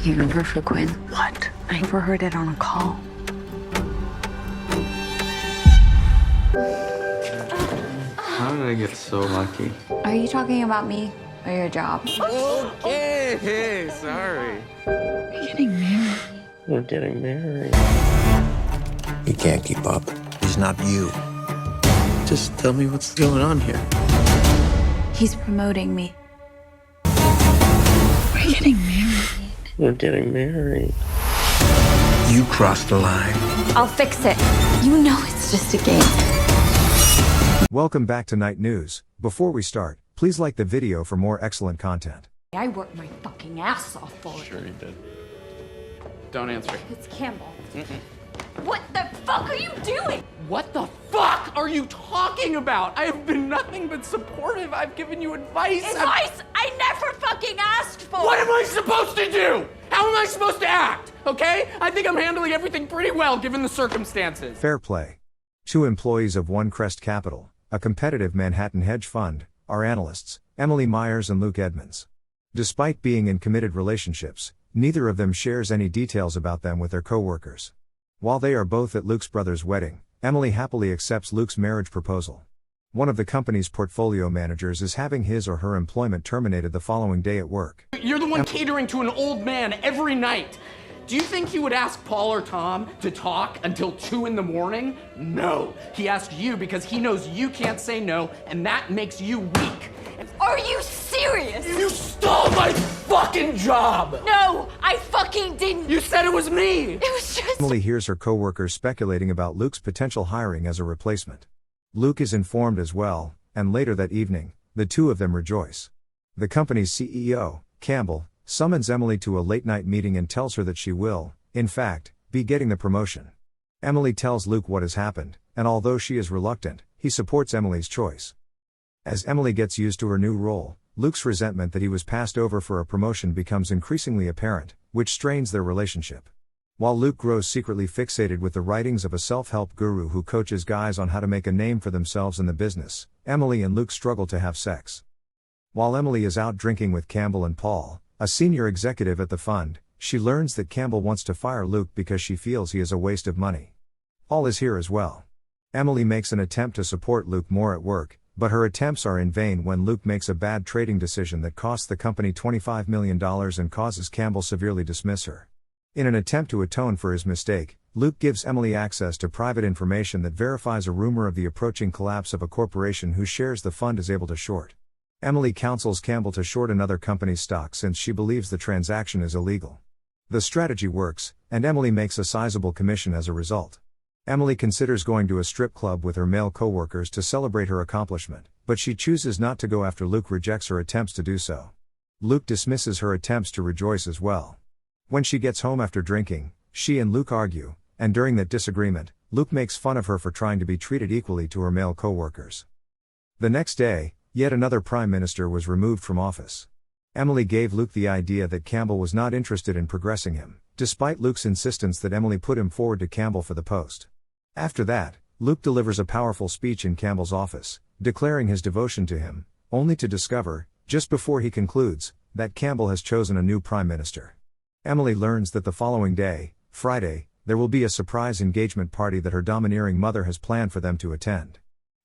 taking over for Quinn. What? I overheard it on a call. How did I get so lucky? Are you talking about me or your job? Okay, sorry. Are you getting married? We're getting married. He can't keep up. He's not you. Just tell me what's going on here. He's promoting me. Are you getting married? We're getting married. You crossed the line. I'll fix it. You know it's just a game. Welcome back to Night News. Before we start, please like the video for more excellent content. I worked my fucking ass off for it. Sure you did. Don't answer it. It's Campbell. What the fuck are you doing? What the fuck are you talking about? I have been nothing but supportive. I've given you advice. Advice I never fucking asked for! What am I supposed to do? How am I supposed to act? Okay? I think I'm handling everything pretty well given the circumstances. Fair play. Two employees of One Crest Capital, a competitive Manhattan hedge fund, are analysts, Emily Myers and Luke Edmonds. Despite being in committed relationships, neither of them shares any details about them with their co-workers. While they are both at Luke's brother's wedding, Emily happily accepts Luke's marriage proposal. One of the company's portfolio managers is having his or her employment terminated the following day at work. You're the one catering to an old man every night. Do you think he would ask Paul or Tom to talk until 2 in the morning? No. He asked you because he knows you can't say no, and that makes you weak. Are you serious? You stole my fucking job! No, I fucking didn't. You said it was me! It was just... Emily hears her co-workers speculating about Luke's potential hiring as a replacement. Luke is informed as well, and later that evening, the two of them rejoice. The company's CEO, Campbell, summons Emily to a late-night meeting and tells her that she will, in fact, be getting the promotion. Emily tells Luke what has happened, and although she is reluctant, he supports Emily's choice. As Emily gets used to her new role, Luke's resentment that he was passed over for a promotion becomes increasingly apparent, which strains their relationship. While Luke grows secretly fixated with the writings of a self-help guru who coaches guys on how to make a name for themselves in the business, Emily and Luke struggle to have sex. While Emily is out drinking with Campbell and Paul, a senior executive at the fund, she learns that Campbell wants to fire Luke because she feels he is a waste of money. Paul is here as well. Emily makes an attempt to support Luke more at work, but her attempts are in vain when Luke makes a bad trading decision that costs the company $25 million and causes Campbell severely dismiss her. In an attempt to atone for his mistake, Luke gives Emily access to private information that verifies a rumor of the approaching collapse of a corporation whose shares the fund is able to short. Emily counsels Campbell to short another company's stock since she believes the transaction is illegal. The strategy works, and Emily makes a sizable commission as a result. Emily considers going to a strip club with her male co-workers to celebrate her accomplishment, but she chooses not to go after Luke rejects her attempts to do so. Luke dismisses her attempts to rejoice as well. When she gets home after drinking, she and Luke argue, and during that disagreement, Luke makes fun of her for trying to be treated equally to her male co-workers. The next day, yet another prime minister was removed from office. Emily gave Luke the idea that Campbell was not interested in progressing him, despite Luke's insistence that Emily put him forward to Campbell for the post. After that, Luke delivers a powerful speech in Campbell's office, declaring his devotion to him, only to discover, just before he concludes, that Campbell has chosen a new prime minister. Emily learns that the following day, Friday, there will be a surprise engagement party that her domineering mother has planned for them to attend.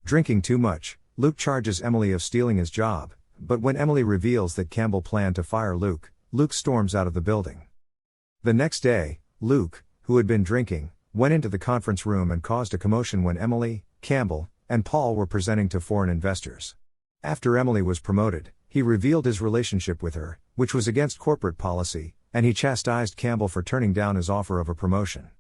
Drinking too much, Luke charges Emily of stealing his job, but when Emily reveals that Campbell planned to fire Luke, Luke storms out of the building. The next day, Luke, who had been drinking, went into the conference room and caused a commotion when Emily, Campbell, and Paul were presenting to foreign investors. After Emily was promoted, he revealed his relationship with her, which was against corporate policy, and he chastised Campbell for turning down his offer of a promotion.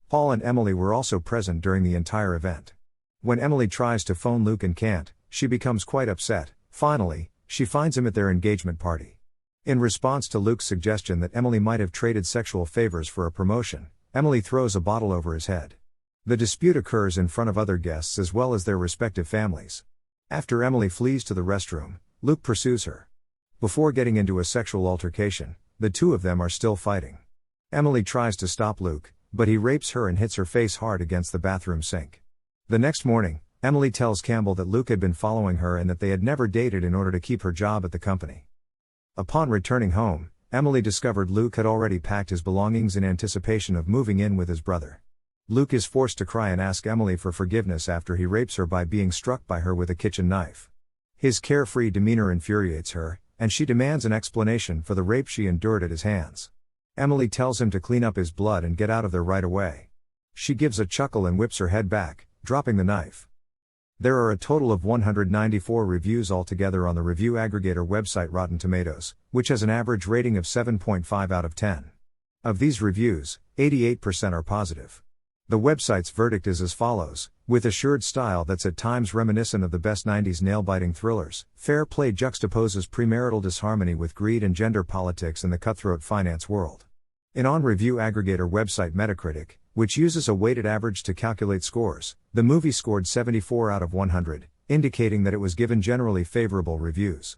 Paul and Emily were also present during the entire event. When Emily tries to phone Luke and can't, she becomes quite upset. Finally, she finds him at their engagement party. In response to Luke's suggestion that Emily might have traded sexual favors for a promotion, Emily throws a bottle over his head. The dispute occurs in front of other guests as well as their respective families. After Emily flees to the restroom, Luke pursues her. Before getting into a sexual altercation, the two of them are still fighting. Emily tries to stop Luke, but he rapes her and hits her face hard against the bathroom sink. The next morning, Emily tells Campbell that Luke had been following her and that they had never dated in order to keep her job at the company. Upon returning home, Emily discovered Luke had already packed his belongings in anticipation of moving in with his brother. Luke is forced to cry and ask Emily for forgiveness after he rapes her by being struck by her with a kitchen knife. His carefree demeanor infuriates her, and she demands an explanation for the rape she endured at his hands. Emily tells him to clean up his blood and get out of there right away. She gives a chuckle and whips her head back, dropping the knife. There are a total of 194 reviews altogether on the review aggregator website Rotten Tomatoes, which has an average rating of 7.5 out of 10. Of these reviews, 88% are positive. The website's verdict is as follows: with assured style that's at times reminiscent of the best 90s nail-biting thrillers, Fair Play juxtaposes premarital disharmony with greed and gender politics in the cutthroat finance world. In on-review aggregator website Metacritic, which uses a weighted average to calculate scores, the movie scored 74 out of 100, indicating that it was given generally favorable reviews.